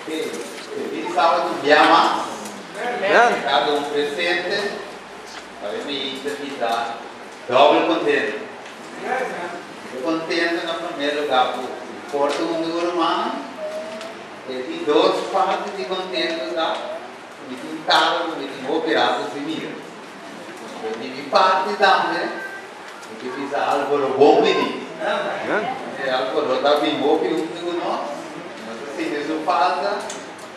Feliz sábado, dia mais. Cada um presente. Para mim, está doble contente. Estou contente no primeiro lugar por Porto Mundo Romano. E duas partes de contente da me tem carro, me tem operado civil. Eu tive parte também, que fiz algo bom menino. Algo da bem bom que eu digo nós. Mas assim, isso falta,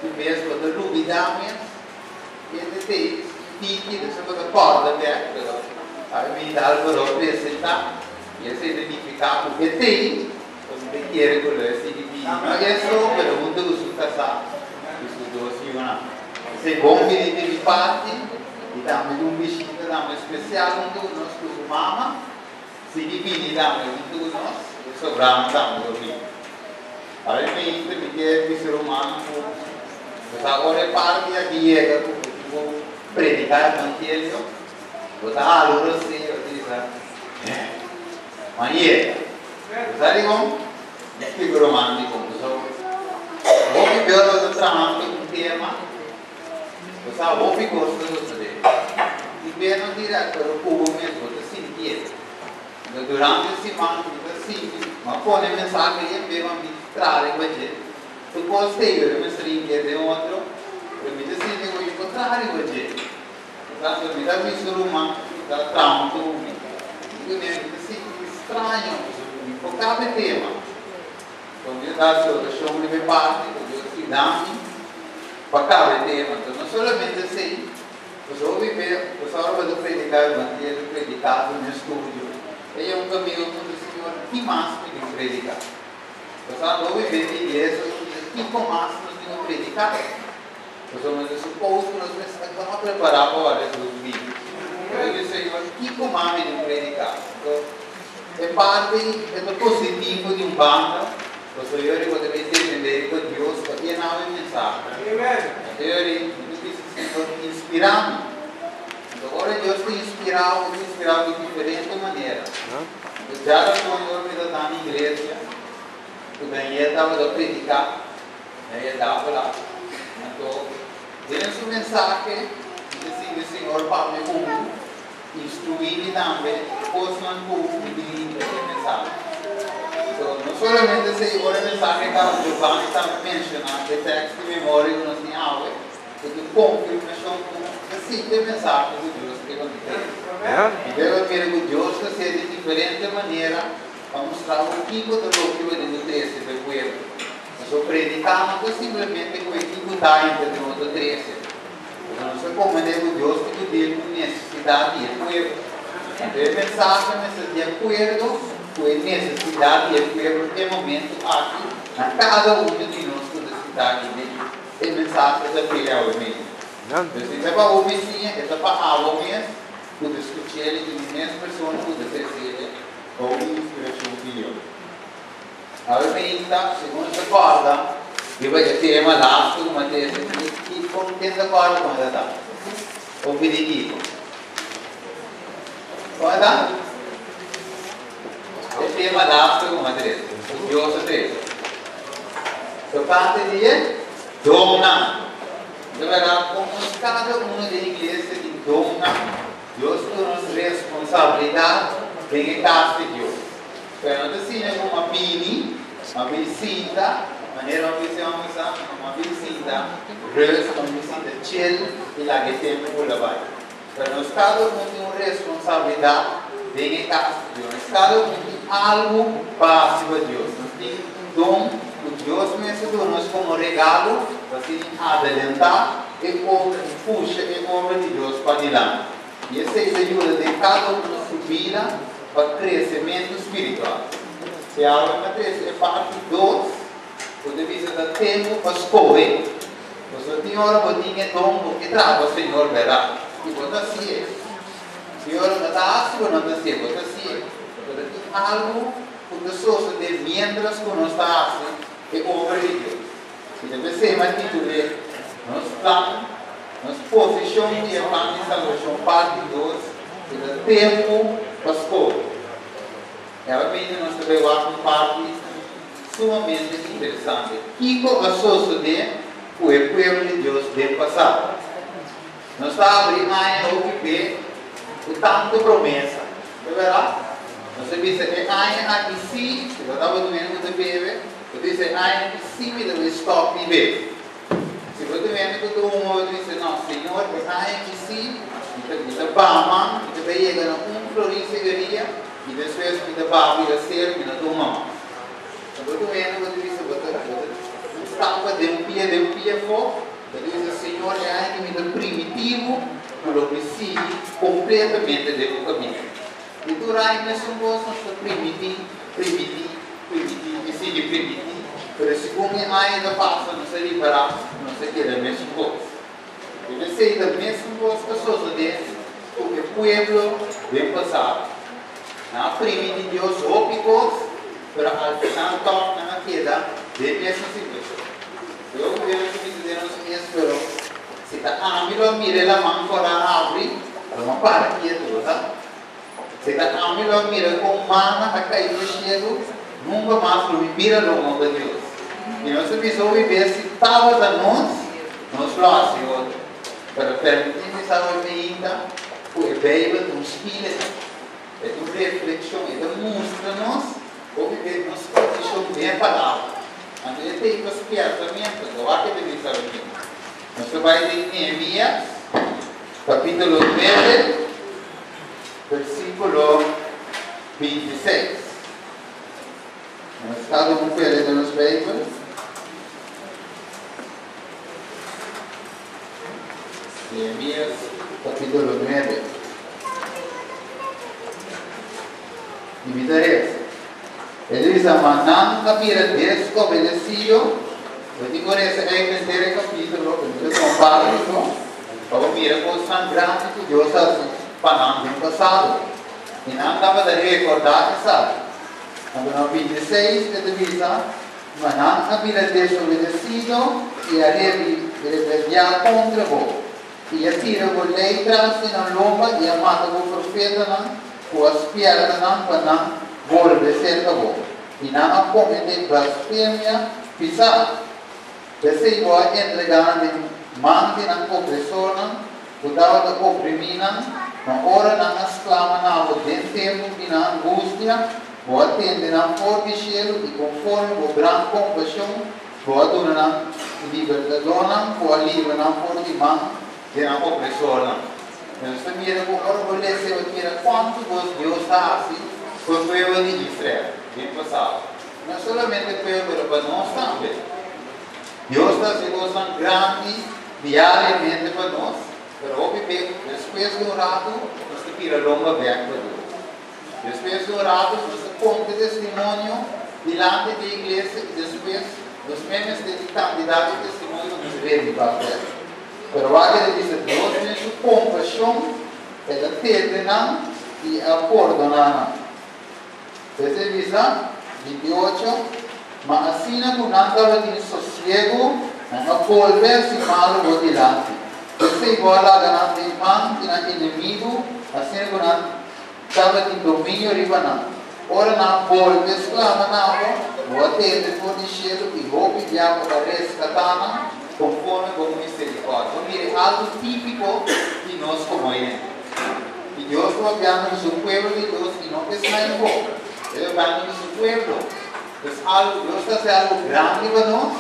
que mesmo da lubidamento, e de ter tique, de ser da porta aberta. Aí me dá algo para apresentar, e esse identificar o que tem, como que é que eu sei. Mas é só pergunta do sucessor, isso do senhor. Se é bom que ele teve parte, e também um bichinho também especial, quando nós costumamos, se divide também quando nós, sobramos também do filho. Aí me permite que ser humano, mas agora é parte aqui, é que eu predicar o evangelho, botar a luz assim, eu digo, mas sabe como? Explico romântico, vou viver o trabalho com o tema, vou ficar gostando dele. E bem no direto, o povo mesmo, eu senti. Durante a semana, eu senti, mas quando a mensagem ia ver, eu me trago com ele. Eu gostei, eu me senti de outro, eu me senti que eu ia encontrar com ele. Eu me dá isso romântico, dá trauma, eu me senti estranho, me focava no tema. Comunidade eu chamo de parte, eu se dá para cada tema, então não somente assim, eu vou viver, eu só vou predicar o evangelho predicado no estúdio, e é um caminho onde o Senhor que mais me predicar, eu só vou viver de igreja onde que mais nos tem predicar, eu sou mais suposto que nós precisamos preparar para olhar os vídeos, eu disse Senhor que mais me predicar, então é parte do positivo de banda. O Senhor deve entender que Deus tem uma mensagem. O Senhor inspira-me. Agora Deus te inspirado de diferente maneira. Já o Senhor me dá na igreja, o Daniel estava a predicar, ele estava lá. Então, ele é sua mensagem, o Senhor para me instruir também, posso não cumprir essa mensagem. Não somente se ora mensagem que o Giovanni está mencionando, que texto de memória que nós temos, porque confirmação da simples mensagem de Deus que nós temos. Então, eu quero que Deus seja de diferente maneira para mostrar o tipo de loucura do texto do povo. Nós estamos predicando simplesmente com o equipo da entre o 13. Nós estamos compreendendo Deus que tem necessidade do povo. Então, a mensagem é de acordo com a necessidade e o momento aqui, na cada um de nós, toda a cidade, tem mensagem da filha ao mesmo. Então, se é para o Messinha, é para a mesmo, tu discutir ele de mesmas pessoas, tu deseja ou inspiração de Deus. Agora, então, segundo essa corda, eu vou ter uma laço, uma tese, que contenta a corda com ela dá. O veredito. Qual dá? O tema da uma três, Deus três. So parte de dona. Deverá como cada uma da igreja de dona, Deus nos responsabilidade em casa de Deus. Então, assim é uma mini, uma visita, maneira uma visita, uma visita chill e lá que tempo por lá. Então, nós cada um tem uma responsabilidade em casa de Deus. Cada um tem algo básico a Deus. Nós temos um dom que Deus mesmo nos como regalo para se adelantar e puxa a obra de Deus para diante. E essa ajuda de cada um na sua vida para crescimento espiritual. Se a aula é parte dos, do vista do tempo para escolher. O Senhor botinha dom que traga o Senhor verá. E bota assim. O Senhor não está assim, não está assim, bota assim. Algo que pessoas de mientras que não está assim, é obra de Deus. Se deve ser mais título, nosso plano, nossa posição de plano de salvação, parte de Deus, e do tempo pastor. Realmente nós devemos uma parte sumamente interessante. Kiko associo de fue el pueblo de Dios del pasado. Não está abrindo ainda o que vê o tanto promessa. É verdade? Não se diz que ainda aqui sim, se eu estava doendo com o bebê, eu disse ainda que sim me deve stop de beber. Se eu estou vendo que eu disse, não, Senhor, ainda que sim, me dá bama, me dá chega um florim seguiria, e depois me dá bama, me dá ser, me dá uma. Eu estou vendo que eu disse, eu estava de um pia for. Eu disse, Senhor, é que me dá primitivo, mas eu preciso completamente do caminho. E durante nesse moço, nós estamos primitivo, decide primitivo. Mas se como ainda passa, não se liberar, não se quer a mesma coisa. Eu sei da mesma coisa que pessoas dentro, porque o povo vem passar. Na prima de Deus, ópicos, para al final torna a queda de mesma situação. Eu vejo que me disseram assim, pero se está a mira a mão fora a árvore, não para aqui toda. Se está a mira com mana a cair no chego, nunca mais não mira no mundo de Deus. E nós precisamos viver se estava a nós lá, Senhor, para permitir que estava ainda, o Bíblia nos espírito, é uma reflexão, é mostra-nos, o viver nos posição bem a palavra. Então, ele tem que explicar também, agora que ele está aqui. Nós vamos em Neemias, capítulo 9, versículo 26. Nós cada um pede nos Bíblias. Neemias, capítulo 9. E me interessa. Ele diz, Manán capítulo 10, obedecido. Eu digo, esse é o terceiro capítulo, que eu comparo com a mira coisa tão grande que Deus fez para no passado. E não estava a recordar que sabe. No 26, ele diz, Manán capítulo 10, obedecido, e a rebeliar contra vós. E atira o lei traz na lomba e a mata o profeta, com as piadas para volve cerca vos. E não comete blasfêmia pisar. Desse igual entregar de mante na opressor, cuidado da oprimina, na hora na exclama na o tempo e na angústia, o atende na forte cielo e conforme o grande compaixão, o aduna na libertadona, o alivia na forte mão de na opressor. Nós também orgulhece quanto Deus está assim, com o povo de Israel, bem passado. Não somente o povo, mas nós também. Deus está fazendo coisas grandes, diariamente para nós, mas depois de um rato, nós temos que ir a longa viagem para Deus. Depois de um rato, nós temos que testemunho diante da igreja e depois, nós mesmos temos candidato de testemunho nos redes para ver. Pero aquele diz, Deus tem sua compaixão, ela termina e acorda. Esse diz, 28, mas assim não estava de sossego, não volver-se mal o dilante. Esse igual a ganhar de mão e na inimigo, assim não estava de domínio ribanão. Ora não volve, exclama não, o atende por enxergo e roupa de água para resgatar, conforme com misericórdia. Mire, algo típico de nós como ele. E Deus está olhando no seu povo de Deus e não está em boca. Ele está olhando no seu povo. Então, Deus está fazendo algo grande para nós.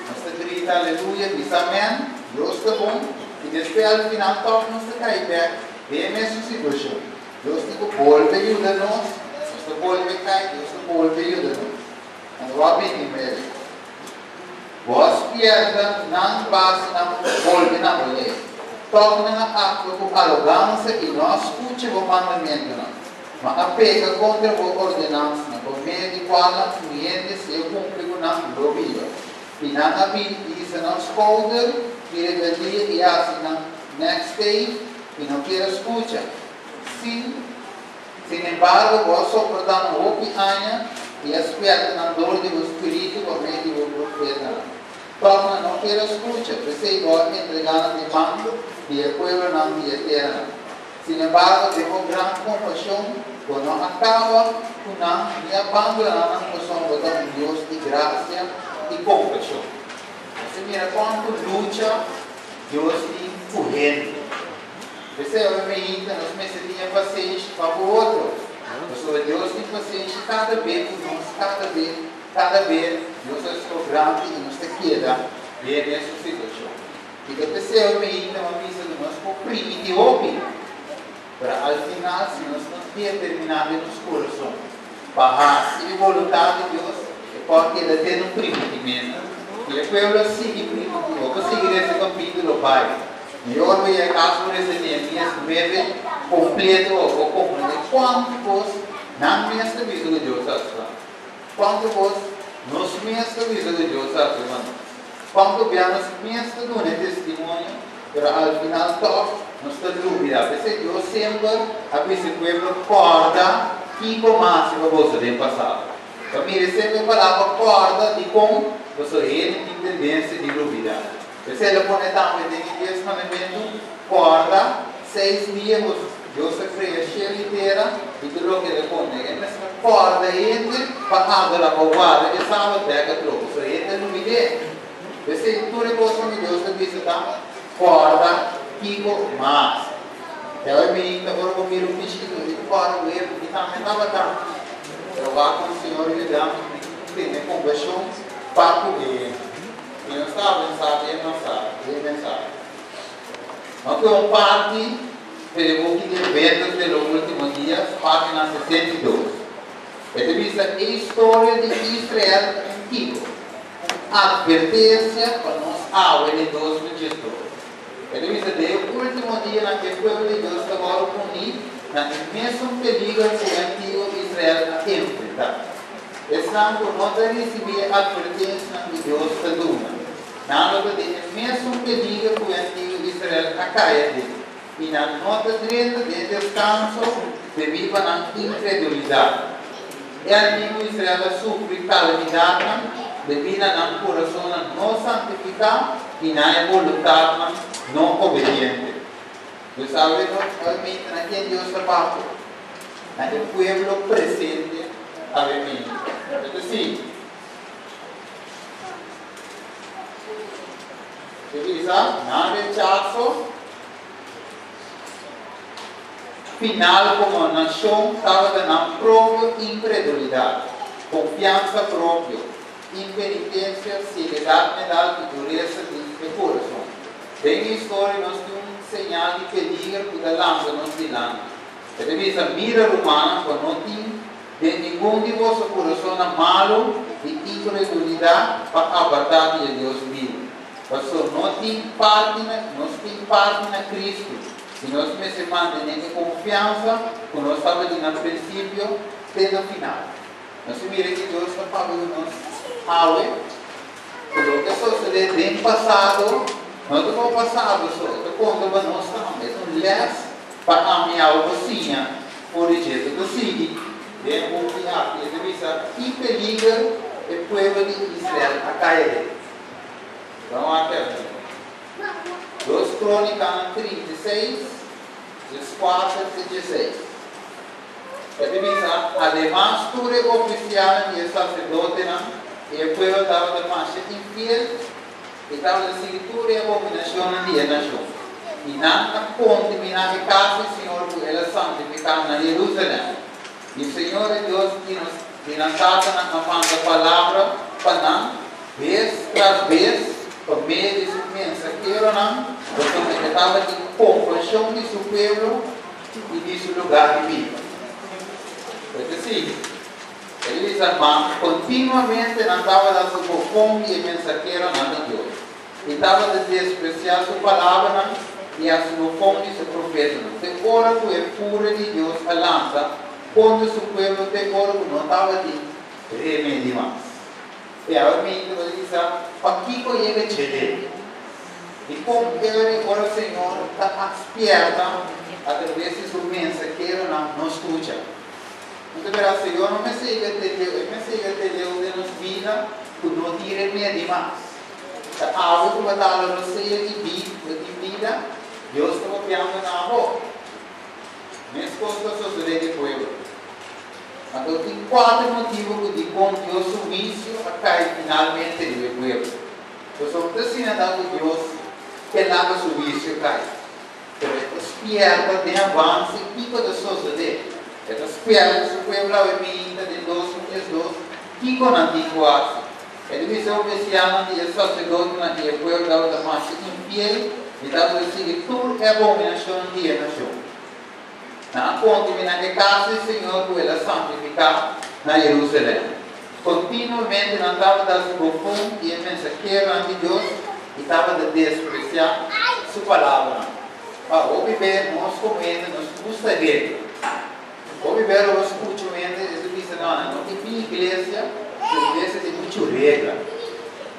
Nós está gritando aleluia, diz amém. Deus está bom. E depois, ao final, toca nós está cair perto. Vem a mesma situação. Deus tem que volver a ajudar nós. Nós está volver a cair. Deus está volver a ajudar nós. Então, vamos bem, meu. Vós pierda, não passe, não volve na mulher. Torna a água com arrogância e não escute o mandamento. Mas apega contra a ordenança, por meio de qual a cliente se cumpre com a glória. E não habilita, não escolhe, que rebeldia e assim na next day, e não quer escutar. Sin embargo, vós soportando o que há e espera na dor do Espírito por meio do profeta. Torna não quer escutar, porque igual entregando de mão e o povo não te eterna. Sin embargo, temos grande compaixão, quando acaba com não e abandonando a nossa Deus de graça e compaixão. mira quanto luta Deus tem correndo. Você obviamente nós precisamos paciência para o outro. Deus tem paciência cada vez com nós, cada vez Deus é o grande e nos queda ver essa situação. E que você obviamente uma missa de nós comprime de ouvir. Para ao final, se nós não determinado nos corações, para a vontade de Deus, porque ele tem um primitimento. E o povo sigue primitivo. Eu vou seguir esse capítulo, Pai. Melhor vai a casa por esse Neemias 9, completo ou compreender quanto vos não me aviso de Deus está. Quanto vos nos me aviso de Deus está, irmão. Quanto bem nos me aviso de testemunho, mas ao final todos nos está dúvida. Porque Deus sempre a esse povo corda que começa a você tem passado. A minha sempre falava corda de como você tem tendência de dúvida. Você ele põe também esse mandamento corda 6 dias Deus cria a cheia inteira e tudo que ele põe é mesmo corda entre para água da guarda e sábado pega troco só ele não me dê você tudo coisa que Deus diz tá corda pico mas eu me agora vou mir o bicho que para o erro que também estava tá eu vou com o Senhor e dá tem compaixão para o erro. E não sabe, ele não sabe. Mas foi um parte pelo que de eventos dos últimos dias, página 62. Ele diz a história de Israel antigo. Advertência para nós ao em 2018. Ele diz que o último dia na que o povo de Deus estava unido, na mesmo perigo que o antigo Israel enfrentava. Estamos não receber a advertência de Deus da Duma. Nada de mesmo perigo que o antigo Israel caia e na nota direita de descanso devido à incredulidade. E o antigo Israel sofre calamidade devido ao coração não santificado e na vontade não obediente. Você sabe realmente naquele Deus trabalha, naquele povo presente, obviamente. Então, sim. Na rechazo final como nação estava na própria incredulidade, confiança própria, impenitência, seriedade mental e dureza de coração. Bem a história nós temos um sinal de perigo que da lança nos dilanda. Ele diz a mira romana quando não tem de nenhum de vosso coração malo de incredulidade para a verdade de Deus vivo. Pastor, nós temos parte na Cristo. Se nós me mantenemos confiança, como nós estávamos no princípio, até o final. Nós mira que Deus está falando nós, aue, o que só se lê bem passado, não é do passado só, é quando nós estamos, então, lés para a minha algocinha, por jeito do sigue, bem confiar, ele avisa, que periga o povo de Israel a cair. Vamos aqui. 2 Crônicas 36, 4 e 16. Ele diz, además, tu eres oficial e sacerdote, e o povo estava de marcha infiel, e estava de seguir e abominação de nação. E não contaminar a casa do Senhor, porque ela santificava na Jerusalém. E o Senhor Deus que nos dava na palavra, para não, vez tras vez, por meio de seu mensageiro, porque estava de compaixão de seu povo e de seu lugar de vida. Porque assim, ele diz, irmão, continuamente andava da sua fome e mensageiro de Deus. E estava de despreciar sua palavra e a sua fome de seu profeta. De hora que é pura de Deus a lança, quando seu povo de hora que não estava de remédio mais. E agora ele diz, para que eu ia te e como ele agora o Senhor está aspierta através de sua mensageiro não escuta. Então, verá, Senhor, não me siga até Deus de nos vida, que não tire remédio mais. A água que vai dar a você de vida, Deus está copiando na água. Minhas coisas são de povo. Então, tem 4 motivos de como Deus o vício a cair finalmente do povo. Então, assim, Deus que lava o vício cai. As pernas de avanço e pico de suceder. As pernas do pueblo é minha de 2002, pico na antiquação. Ele disse que se ama de sacerdote na dia, o pueblo da massa infiel, e dá seguir tudo é abominação de nação. Na ponte, na casa do Senhor, que ela santificar na Jerusalém. Continuamente não estava das profundo e a mensageira ante Deus e estava de despreciar sua palavra. O viver nós comendo, nós custa regra. O viver nós escuta ainda, eles dizem, não tem igreja, a igreja tem muita regra.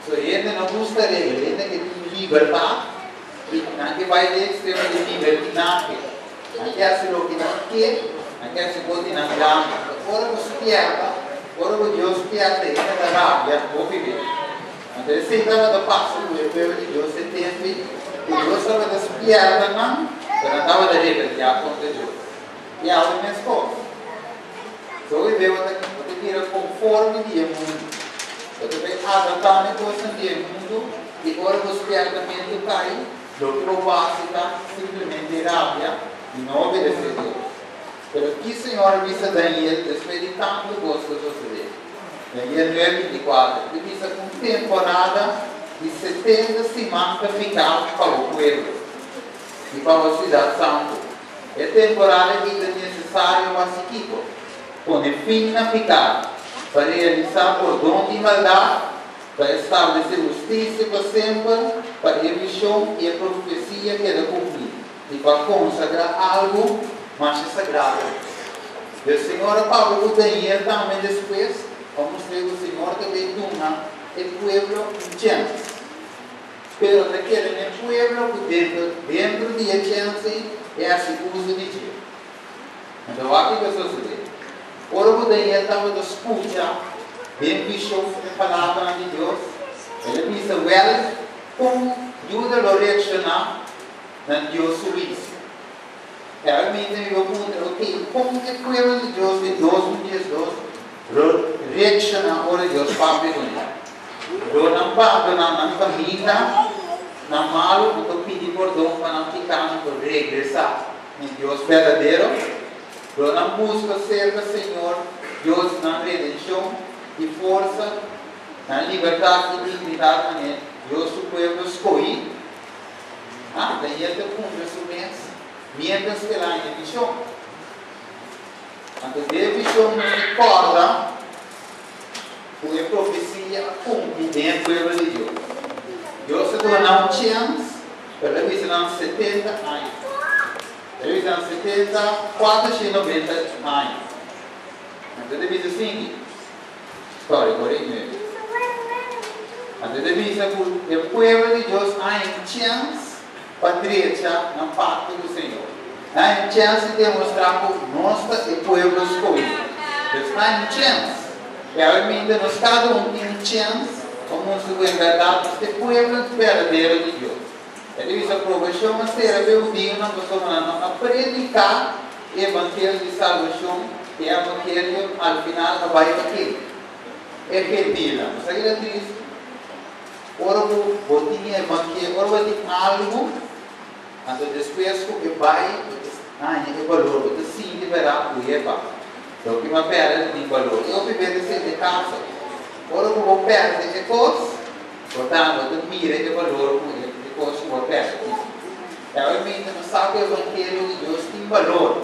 So, ainda não custa regra, ainda que tem liberdade, e não vai ter extrema de libertinagem. Não quer ser o que não quer, não quer ser o que não grama. Agora você quer, agora Deus quer ter essa rábia, o viver. Então, ele estava do passo do povo de Deus, ele tem Deus estava das piadas, não estava da rebelião contra Deus. E a minha esposa. Então, ele veio aqui conforme o mundo. Eu também adaptar a coisa do mundo, e agora os piadamentos caem, do que básica, simplesmente rábia, e não obedecer a Deus. Mas aqui, Senhor, disse Daniel, depois de tanto gosto de suceder. Daniel 9:24, ele disse com temporada de 70 semanas para ficar para o povo e para a cidade santa. É temporada que é necessário para se equipo, com fim na ficar, para realizar cordão de maldade, para estabelecer justiça para sempre, para a revisão e a profecia que é cumprir, e para consagrar algo mais sagrado. E o Senhor Paulo Daniel também depois, como o Senhor também dona o pueblo en chance. Pero naquele pueblo dentro de chance é a uso de Deus. Então, aqui que sucede. Ora, o Daniel estava de escuta, bem bicho a palavra de Deus. Ele disse, well, como ajuda a reaccionar na Deus suíço. Realmente, eu pergunto, ok, como que o pueblo de Deus de 2012 reacciona ora Deus para perguntar? Eu não pago na família, na malo, eu pedi perdão para não ficar, para regressar em Deus verdadeiro. Eu não busco ser o Senhor, Deus na redenção e força, na liberdade e dignidade, Deus o povo escolhido. Daí ele cumpre a sua mesa, mientras que lá em visão. Quando a visão nos recorda, foi a profecia cumpre dentro do povo de Deus. Deus se tornou um chance, para ele não 70 anos. Ele não 70, 490 anos. Então ele diz assim, história, correto? Então ele diz que o povo de Deus há uma chance para crescer na parte do Senhor. Há uma chance de mostrar que nós, o povo escolhido. Deus há uma chance. Realmente, nós cada tem uma chance, como se em verdade, este povo verdadeiro de Deus. Ele diz a aprovação, mas será o dia na pessoa a predicar o evangelho de salvação, e o evangelho, ao final, vai para aqui. É repetida. Mas aí ele diz, ora vou ter evangelho, ora vou ter algo, então depois que vai, é valor, vou ter sim liberar o evangelho. Então, que uma pedra tem valor. Eu viver de casa. Ora, eu vou perder de coisa. Portanto, eu miro de valor de coisa que eu vou perder. Realmente, não sabe que o evangelho de Deus tem valor.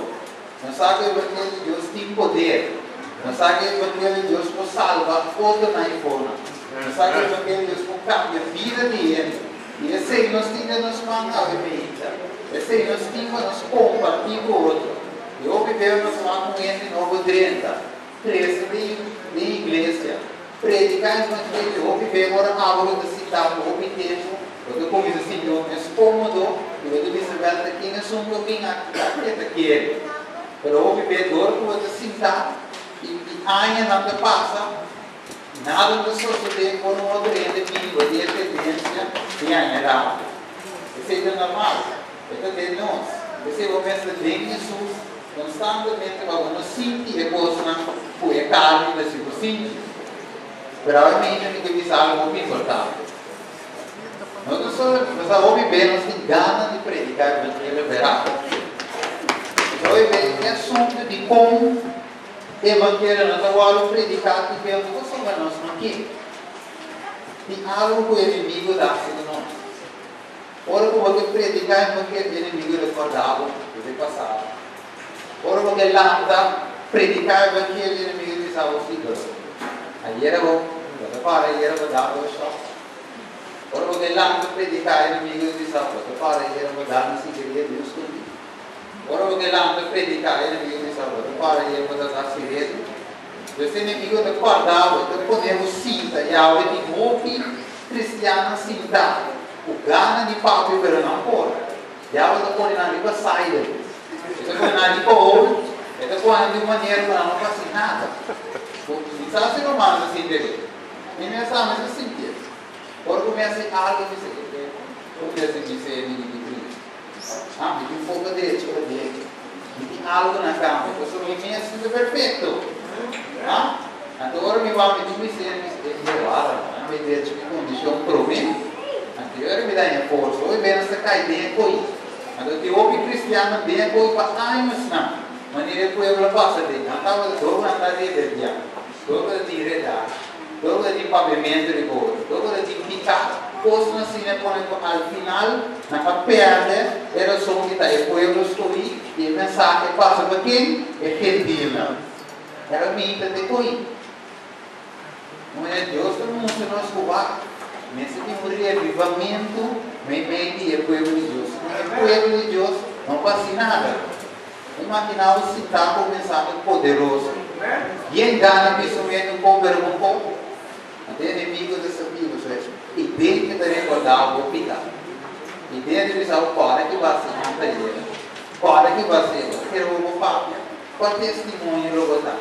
Não sabe que o evangelho de Deus tem poder. Não sabe que o evangelho de Deus pode salvar outro na forma. Não sabe que o evangelho de Deus pode cambiar a vida dele. E esse aí nós temos que nos mandar a vida. Esse aí nós temos que nos compartilhar com o outro. Eu vivemos lá com ele novo 30, 13 de igreja. Predicar o evangelho, eu vivemos agora a aula da cidade, eu tempo, eu comigo assim, eu me escomodo, eu disse, velho, aqui não sou um pouquinho aqui, mas eu viver dor com a cidade, e ainda nada passa, nada não sucede com o outro ente, que é tendência, e ainda dá. Isso é normal, isso é de nós. Esse é o mestre de Jesus. Constantemente vamos sentir coisas na sua carne, da sua mente. Provavelmente, a gente diz algo muito importante. Você ouve bem, nós temos ganas de predicar o Evangelho verá. Você ouve bem, é assunto de como o Evangelho nós vamos predicar e ver o que somos nós aqui. Tem algo que o inimigo dá de nós. Ora, como que predicar o inimigo recordava do passado. Ora, como que lá predicar o inimigo de salvo seguro. Aí era bom, para aí era dar o choque. Ora, porque lá não predicar inimigo de salvo, para aí era dar no segredo Deus comigo. Ora, porque lá não predicar inimigo de salvo, para aí era dar segredo. Esse inimigo de guardava, então podemos cinta e a hora de morrer cristiana cinta. O gana de papo pero não pode. E a hora de pôr na língua saída. Então põe na língua ouro, então põe de maneira para não fazer nada. Sabe se não manda assim dele? E nessa mesma sentido. Ora começa algo que você começa a dizer inimigo de Cristo. Ah, me tem um pouco de tipo dele. Me tem algo na cama. Eu sou imenso e perfeito. Ah? Então agora me vai me dizer que me der tipo condição problema. Então agora me dá em força. Hoje bem essa caidinha coi. Então te ouve cristiano bem coi para anos não. Maneira que eu passa de não estava todo na tarde dia. Todo de redar. Todo de pavimento de boa. Todo de picar. Coisa assim né quando ao final na perde era só que tá o povo escolhi e a mensagem passa para quem é gentil. Era minha de coi. Não é Deus que não se nos roubar. Mas se tem um revivamento, meio que é o povo de Deus. Não é o povo de Deus, não passa nada. Imaginar o citar com mensagem poderoso. E engana que isso mesmo cobrou um pouco. Até inimigo dessa vida, e dentro de recordar o hospital. E dentro de saber para que vai ser uma tarefa. Para que vai ser, quero uma página. Qual testemunho eu vou dar?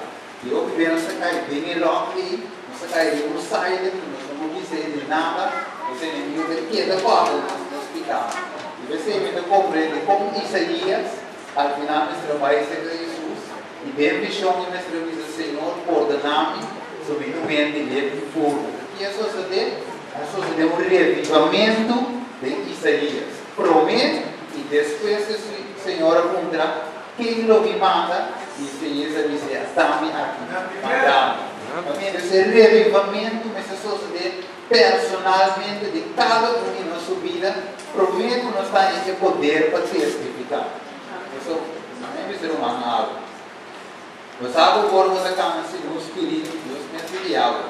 Eu vivendo essa caída bem logo aí, essa caída por saída, nós não dizer de nada, os inimigos de que da porta no hospital. E você ainda compreende como Isaías, ao final nós trabalhamos com Jesus, e bem bichão que nós trabalhamos Senhor, ordenar-me, sobre o vento de leve de fogo. E a sociedade um revivamento de Isaías. Promete, e depois o Senhor apontará quem lo me manda, e Isaías diz, está-me aqui, mandado. Esse revivamento, essa sociedade personalmente de cada um em nossa vida, promete nos dar esse poder para testificar. Isso não é ser humano algo. Você sabe o corpo da cama, se o Espírito de Deus me auxiliava.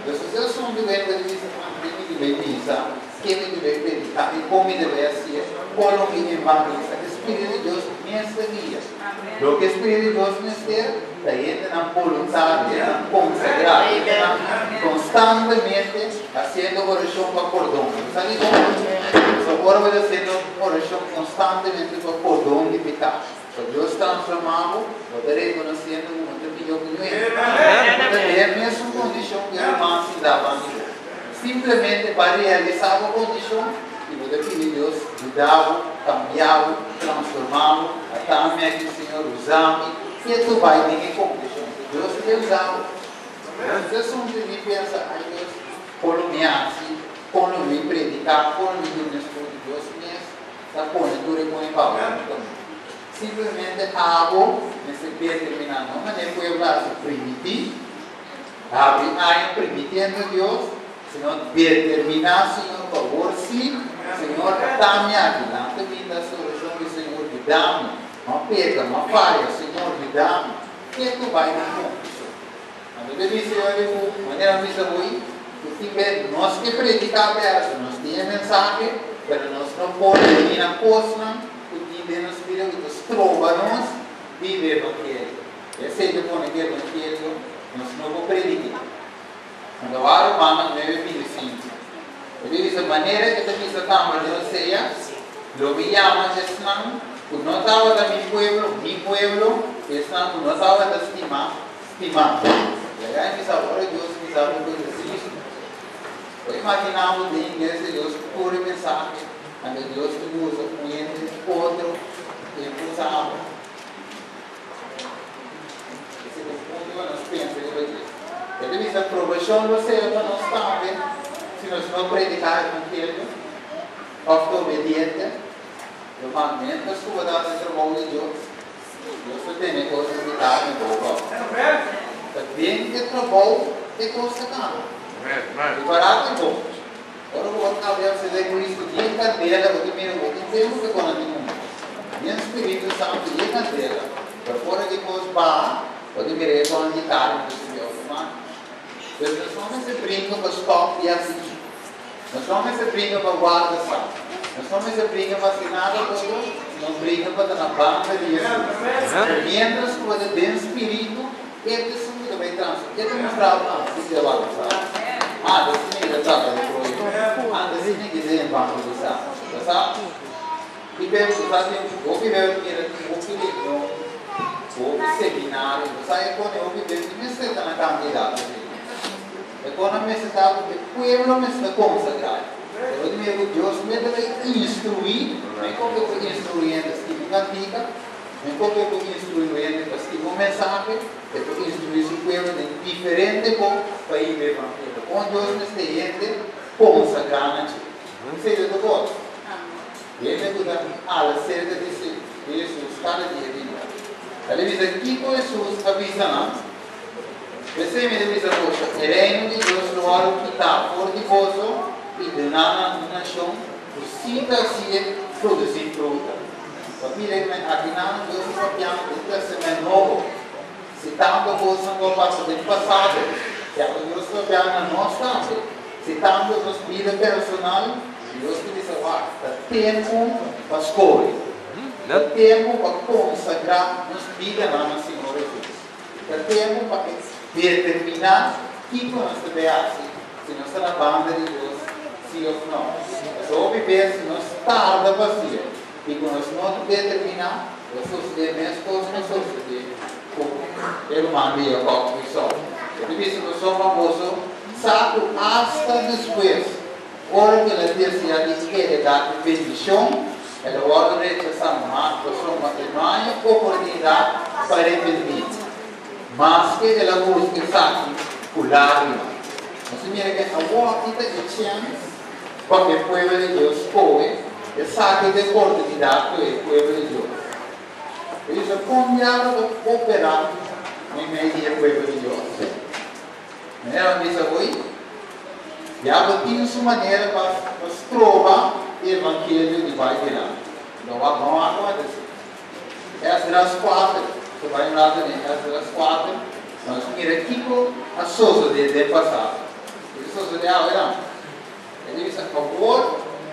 Você são de bem para dizer, que me deve pensar, que me deve predicar, e como me deve ser, como me evangelizar. O Espírito de Deus me ensina. O que o Espírito de Deus me ensina, daí na voluntária, na consagrada, constantemente fazendo oração para perdão. Sabe como? Agora vai fazendo oração constantemente para perdão de pecado. Deus transformado, eu darei conhecendo muito melhor que eu. É a mesma condição que o irmão se dava. Simplesmente para realizar a condição, e o Filho de Deus mudava, cambiava, transformava, até que o Senhor usava, e tu vai ter que condição. Deus te usava. Vocês são de pensar, ai Deus, quando me assim, quando me predicar, quando me deu de Deus mesmo, está pondo tudo com o embalão. Simplesmente algo nesse determinado maneira que eu vou permitir, abre aí permitindo Deus, Senhor determinar, Senhor, por favor, sim, Senhor, dá-me aqui, na vida, solução do Senhor, me dá-me, uma perda, uma falha, Senhor, me dá-me, que tu vai me conquistar? Quando eu disse, eu maneira me saboi, que nós que predicar perto, nós tínhamos mensagem, mas nós não podemos ir na costa, de nos Espíritos trova-nos vive o Evangelho. E sempre com o Evangelho, nós não vamos predicar. Quando o ar humano deve vir assim. Ele diz a maneira que também se chama de Oseia, lo me llama Jesnan, que não estava da mi pueblo, Jesnan, que não estava da estimar. E aí, diz agora, Deus me sabe o que eu disse. Eu imaginava de igreja, Deus pura mensagem. Quando Deus te usa com ele, outro, ele usava. Esse é o ponto que nós pensamos. Ele diz a provação você não está vendo. Se nós não predicar o Evangelho, obediente, eu mandamento a sua data entre o de Deus. Deus só tem coisas que está em boca. Também que trabalho é coisa cara. E barato é bom. Agora o outro cabelo se dá com isso, dia em cadeira, o primeiro tempo que quando tem um Espírito Santo, dia em cadeira, para fora de coisa bar, o primeiro quando de carne do Senhor, mas nós homens se brincam para stop e assim. Nós homens se brincam para guarda-sal. Nós homens se brincam para assinar tudo. Não brincam para estar na banca de Jesus. Mientras que você tem Espírito, ele se também transforma. Ele mostrava uma coisa lá, sabe? Desse nem está para desse nem que tem banco de sal. Sabe? E bem, sabe, o que veio o seminário, sabe quando eu vi me senta na candidata. É quando me senta porque o pueblo me está consagrado. Eu digo Deus me deve instruir, me como eu instruir a escritura antiga, me como eu instruir a escritura mensagem, eu instruir o pueblo de diferente para ir ver evangelho. Quando Deus me está gente consagrado, não seja do outro. Ele me diz acerca de Jesus cada dia. Ele diz aqui com Jesus avisa não. Você me diz a coisa, o reino de Deus no ar que está por de gozo e de nada na nação, o cita se produzir fruta. Família aqui na Deus está piando de semente novo. Citando coisas no passado, que a Deus está piando na nossa citando a nossa vida personal. Deus que diz, tempo para escolher, tempo para consagrar nossa vida lá no Senhor Jesus, tempo para determinar que nós devemos se nós estamos na banda de Deus, sim ou não. Só viver se nós tarda para ser, e quando nós não determinar, nós suceder mesmo coisas que suceder, ele manda e eu coloco isso. Ele disse que nós somos famosos, sabe, hasta depois. Ora que ela terceira diz dar bendição, ela ora rechazar uma matrimônio, oportunidade para repetir. Mas que ela busca sabe, o lágrima. Você mira que a volta de chance, porque o povo de Deus foi, e sabe de oportunidade para o povo de Deus. Eles são convidados a operar em meio do povo de Deus. Ela diz hoje, e ela tinha sua maneira para provar o evangelho de vai virar. Não acontece. Essas eram as quatro. Você vai lá também, essas eram as quatro. Nós miramos aqui com a Sousa do passado. E a Sousa de Alverão. Ele disse, agora,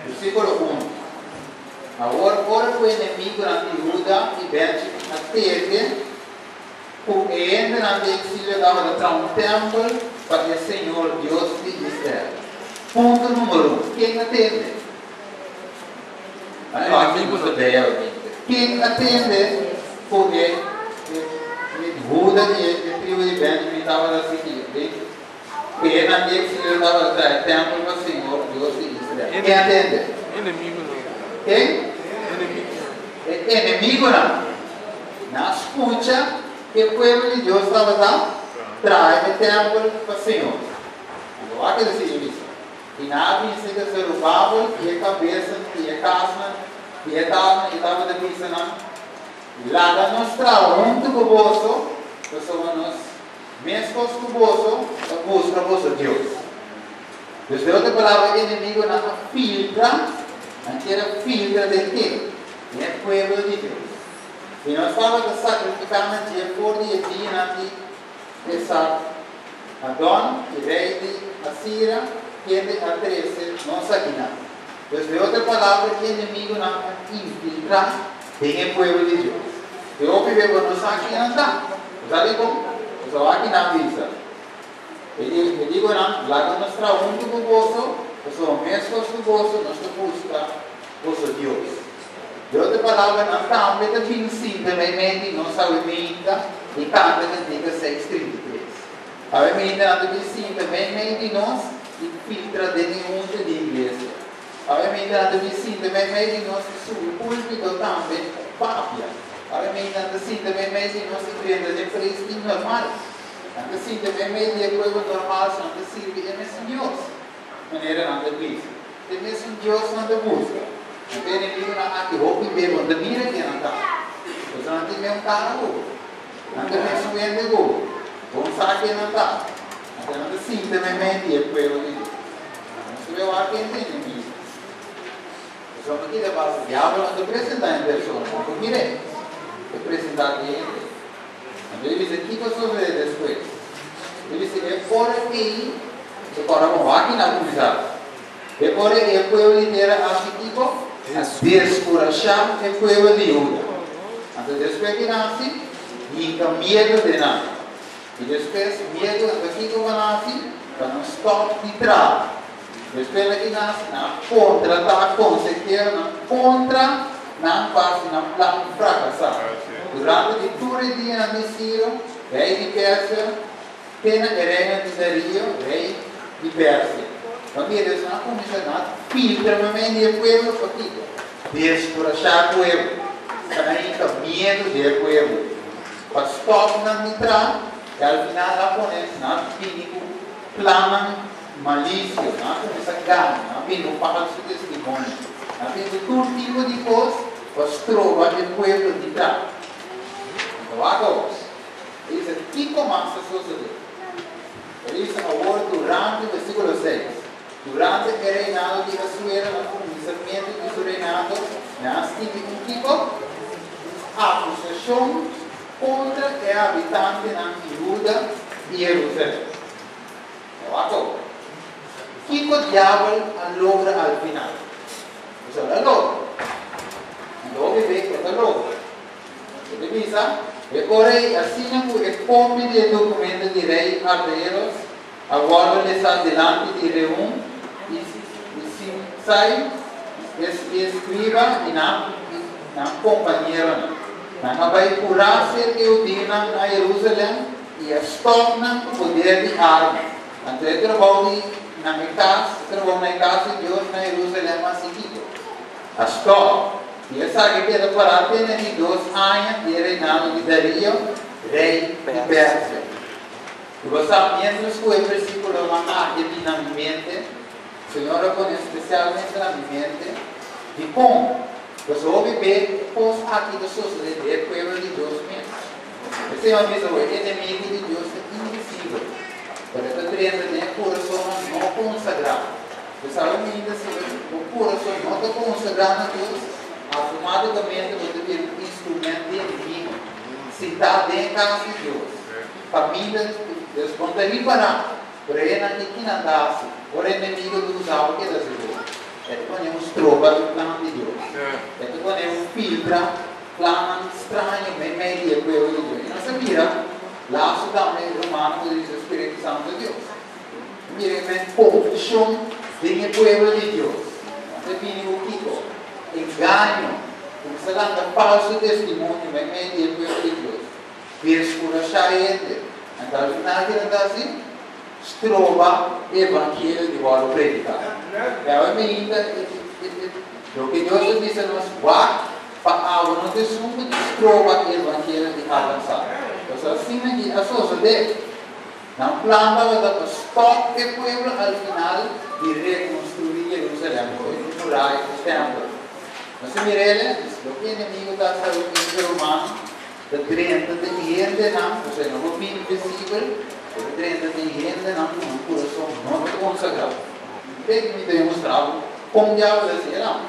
versículo 1. Agora o inimigo na Judá e Bete atende, o entra na exílio da um templo para o Senhor Deus de Israel. Ponto número 1. Quem atende? Quem atende? Porque Judá e tribo de Benjamim estava assim. Quem na exílio estava atrás templo para o Senhor Deus de Israel. Quem atende? Inimigo não. Quem? Inimigo não. Na escuta que o povo de Deus estava lá, traz o templo para o Senhor. Agora que ele diz isso. E na visita Zerubábel, e a cabeça, e a casa, e a tábua, e estava de visita. Lá da nossa junto com o bolso, nós somos nós, mesmos com o bolso, a busca o bolso de Deus. Desde outra palavra, inimigo não filtra, antes filtra de quê? É o povo de Deus. E nós estávamos sacrificando no dia por dia, essa Adão, que veio de Assíria, que é a 13, não saquina. Desde outra palavra, que inimigo não infiltra, tem o povo de Deus. Eu vivo no saquina, não. Sabe como? Só aqui na visa. Ele digo não, lá nós trabalhamos com o bolso, nós somos mesmos com o bolso, nós buscamos o bolso de Deus. De outra palavra, nós estamos também simplesmente não sabemos e canta cantiga 6:33. Sabemos nós também simplesmente nós e filtra de nenhum de igreja. Sabemos nós também simplesmente nós o púlpito também pápia. Sabemos nós simplesmente nós igreja de preço normal. Assim também meio de coisa normal são de servir a Senhor. Maneira não de isso. tem mesmo Deus não te busca. Não tem inimigo na que roupa e bebo, não te mira que não está. Você não tem mesmo cara go. Não tem mesmo vende go. Vamos saber que não está. Não tem sim também mente e coelho ali. Não se vê lá quem tem inimigo. Só que da base do diabo não te apresentar em pessoa, não te mire. Te apresentar aqui. Então ele diz aqui que eu sou depois. Ele diz é por aqui, agora vamos aqui na comunidade. É por aqui, é coelho inteira assim tipo, descurachar é coelho de Juda. Então depois que nasce, fica medo de nada. E depois medo aqui que nasce, para não stop de trás. Depois que nasce, na contra, tá consequência, na contra, na parte, na plano fracassar. Durante todo o dia na missão, rei de Pérsia, pena de reino de Dario, rei de Pérsia. Então, eles não começam a filtrar o povo para aqui. Descurachar o povo. Ainda medo de povo. Para stop na mitra, e ao final a poner na pinico, plana, malícia, na começa a ganhar, na pinico falso testemunho, na pinico todo tipo de coisa, para trova o povo de trás. Então, agora, isso é que começa a suceder. Isso agora durante o versículo 6. Durante o reinado de Assuero, no começamento do seu reinado, tive um tipo acusação contra o habitante de Judá e Jerusalém. Então, agora, o que o diabo logra ao final? Isso é logra. Logra vê que é logra. Ele diz, agora, assim como é cópia do documento de rei Arderos, agora ele está delante de Reum e sai e escreva e na companheira. Não vai curar ser que o dia na Jerusalém e torna o poder de arma. Então, ele trabalha na casa de Deus na Jerusalém, mas seguido. A história. E eu sabe que ele para apenas de 2 anos de reinado de Dario, rei de Pérsia. E você, mientras que o versículo lá aqui na minha mente, o Senhor põe especialmente na minha mente, de como você ouve bem, pois aqui do suceder, o povo de Deus mesmo. O Senhor diz, o inimigo de Deus é invisível. Por isso, treina o coração não consagrado. Você sabe ainda se o coração não está consagrado a Deus, automaticamente você vira um instrumento de inimigo. Se está dentro da casa de Deus. Família, Deus pode reparar. Por aí, que não andasse, o inimigo dos alvos que das Deus. É que podemos trovar o plano de Deus. É que podemos filtrar plano estranho, bem meio de Deus. E não se mira, laço também romano diz o Espírito Santo de Deus. Mira, é confusão de povo de Deus. Você vive o Kiko. Engano, você dá falso testemunho, bem meio de povo de Deus. Descurachar ele. Então, ao final, que ele está assim, trova o evangelho de volta a predicar. Realmente, o que Deus diz a nós, para algo não te sumo, trova o evangelho de avançar. Então, assim, a sua dele, não planta para stop o povo ao final de reconstruir Jerusalém, o muralha, o templo. Mas, Mirella, o que o inimigo está saindo do ser humano, de 30 de gente, não, ou seja, não é invisível, de 30 de gente, não, um coração não é consagrado. Tem que me demonstrar como diabo é ser, não.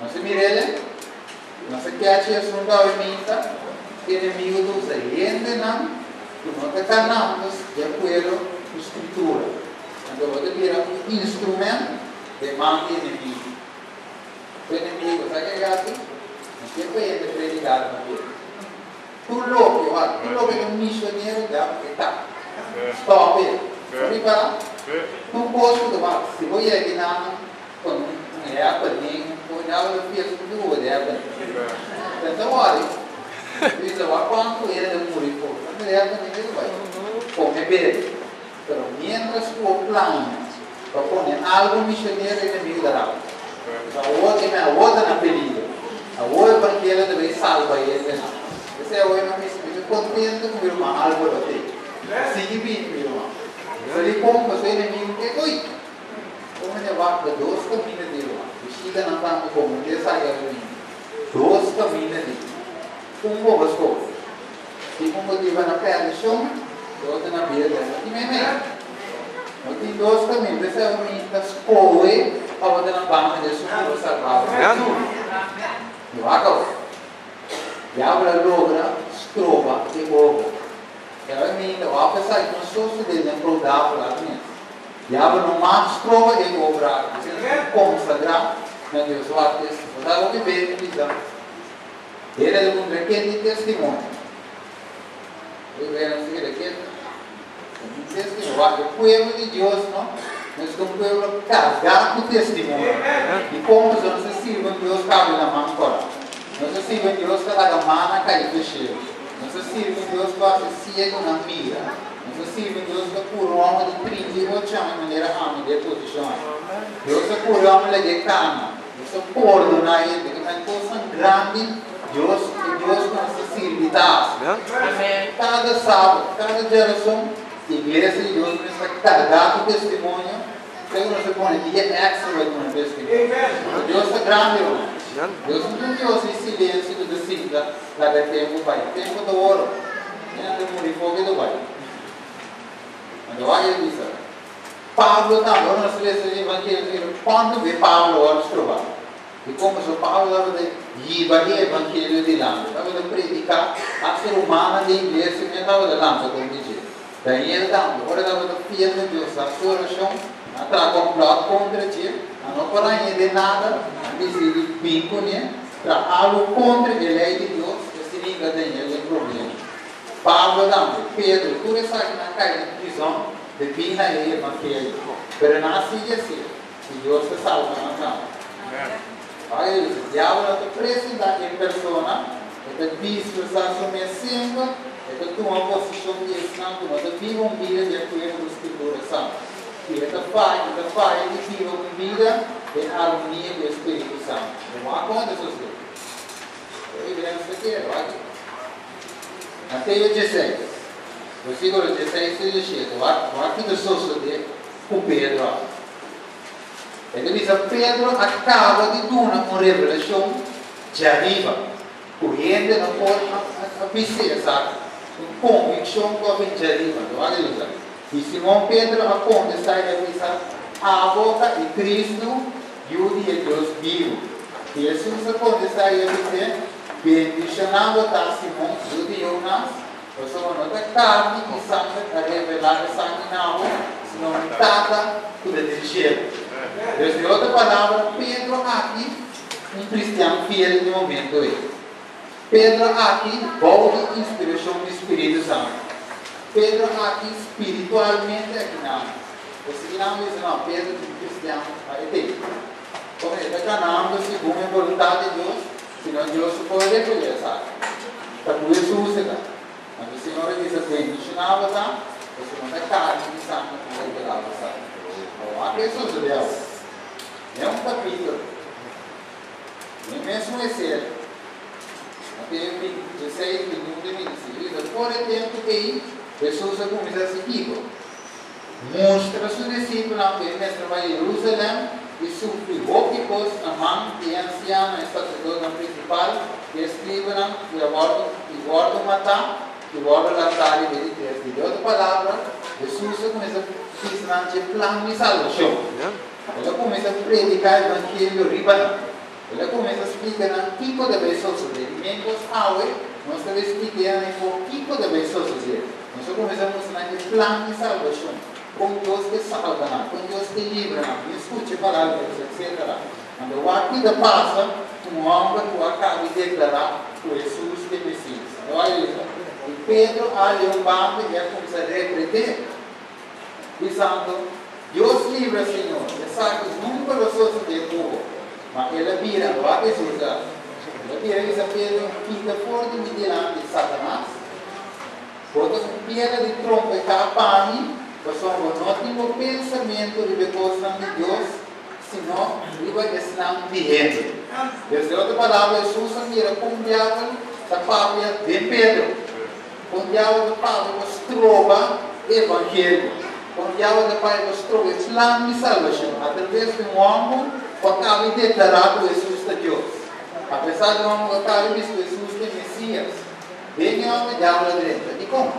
Mas, Mirella, não se quer que assunto a imita, o inimigo do ser gente, não, que não está canando, de acordo com a escritura. Então, você vira um instrumento de mão de inimigo. O inimigo, sabe o que é gato? Não tem que predicar na vida. Tu louco, é um missionário da está. Stop it. Sabe para? Tu posso tomar, se você é que não, quando é a paninha, quando ela fez tudo, é a paninha. Então, olha, diz lá quanto ele é morrer, quando é a paninha, ele vai. Come bem. Mas, mientras o plano, para poner algo missionário inimigo da água. A outra na período. A outra porque ela deve salvar ele. Esse é o irmão que se contenta com o irmão, algo do tipo. Sigue bem, meu irmão. Se ele compra o seu inimigo, que é coi. levar para 2 caminhos dele. Chega na frente como ele sai ali. 2 caminhos dele. Vou gostar. Se um motivo na pele do chão, outro na beira dela. E mesmo. Não tem 2 caminhos. Esse é o caminho da escola, a outra na barra de subir sagrado. Não acabou. E agora logra, estroba e boga. Ela me dá a pessoa que não sou dele não produz para mim. E agora não mais estroba e boga. Consagrar, meu Deus, o artista, o da o viver de vida. Ele é um daquele testemunho. Ele é um daquele testemunho. O povo de Deus, não? Nós somos um povo carregado com testemunho. E como nós se sirvam, Deus cabe na mão fora. Nós se sirvam, Deus que dá a mão na cair do cheiro. Nós se sirvam, Deus que se cego na mira. Nós se sirvam, Deus que por homem de 38 anos de maneira a de posição. Deus que por homem de cama. Deus que por na ele, que é coisa grande. Deus com essa servidade. Cada sábado, cada geração, a igreja de Deus está carregada com testemunho. Você põe dia extra no testemunho. Deus é grande, irmão. Deus não tem Deus em silêncio do discípulo, lá da tempo vai. Tempo do ouro. Não tem morrer fogo do vai. Mas vai ele diz. Paulo também, nós lemos o evangelho, quando vê Paulo agora estrovar. E como o Paulo estava de evangelho de lá, estava de predicar a ser humana de igreja, e estava de lá, como dizer. Daí ele estava, agora estava de fiel de Deus, a sua oração, a trazer complot contra ti, a não parar de nada, a dizer de pinco, para algo contra a lei de Deus, que se liga dele, é problema. Paulo também, Pedro, tudo isso aqui na caída de prisão, de vir na evangelho, mas não assim assim, e Deus se salva na cama. Olha isso, o diabo não te apresenta em persona, ele te diz que você assume sempre, ele te toma uma posição de ensinamento, ele te vive uma vida de acordo com a Escritura Santa. Ele te faz, ele vive uma vida em harmonia com o Espírito Santo. Não há conta essas coisas. É evidente que olha. Mateus 16, versículo 16 e 17. Olha aqui no suceder com Pedro. Ele diz: Pedro acaba de dar uma revelação de arriba. Correndo não pode vencer, sabe? Uma convicção que vem de arriba. Olha isso. E Simão Pedro aponta essa revelação à boca de Cristo e o de Deus vivo. E Jesus aponta essa revelação, bendicionando a Simão, o de Jonas, a sua nota carne e sangue, a revelar a sangue na água, senão nada, tudo é de cheiro. Desde outra palavra, Pedro aqui, um cristiano fiel no momento aí. Pedro aqui, volta inspiração do Espírito Santo. Pedro aqui, espiritualmente, aqui não. Você não diz, não, Pedro é um cristiano, aí tem. Como ele está canando, segundo a vontade de Deus, senão Deus pode recolher, sabe? Para por isso usa, mas o Senhor diz assim, ensinava, tá? Você não é carne de sangue, não é revelado, sabe? Aqui é só Deus. É um capítulo. Nem mesmo esse. Mateus 16, 21 e 26. Por tempo que Jesus começa a seguir. Mostra a seu discípulo que ele vai a Jerusalém e suplicou que fosse a mão de anciano e sacerdote principal que escreveram e guardam matar e guardam a tarde de Deus. De outra palavra, Jesus começa a ensinar o plano de salvação. Ele começa a predicar o evangelho riba. Ele começa a explicar o tipo de pessoas suceder. Menos agora, nós estamos explicando o tipo de pessoas suceder. Nós começamos a mostrar o plano de salvação. Como Deus te salva, como Deus te livra. Escute palavras, etc. Quando a vida passa, um homem que acaba de declarar que Jesus é Messias. Olha isso. E Pedro ali um bando e ele começa a repreender, dizendo: Deus livra, Senhor. Ele sabe que nunca gostou de povo. Mas ele vira, não há Jesus. Ele vira e diz: Pedro, fica fora de mim diante de Satanás. Porque com pedra de trompa e capane, você não tem o pensamento de devoção de Deus, senão ele vai ensinar um terreno. Desde outra palavra, Jesus mira com o diabo da pápia de Pedro. Com o diabo da pápia, mas trova evangelho. confiava no Pai mostrou o plano de salvação através de um homem que acaba de declarar que Jesus é Deus. Apesar de um homem que acaba de dizer que Jesus é Messias, vem o homem de aula direita. E como?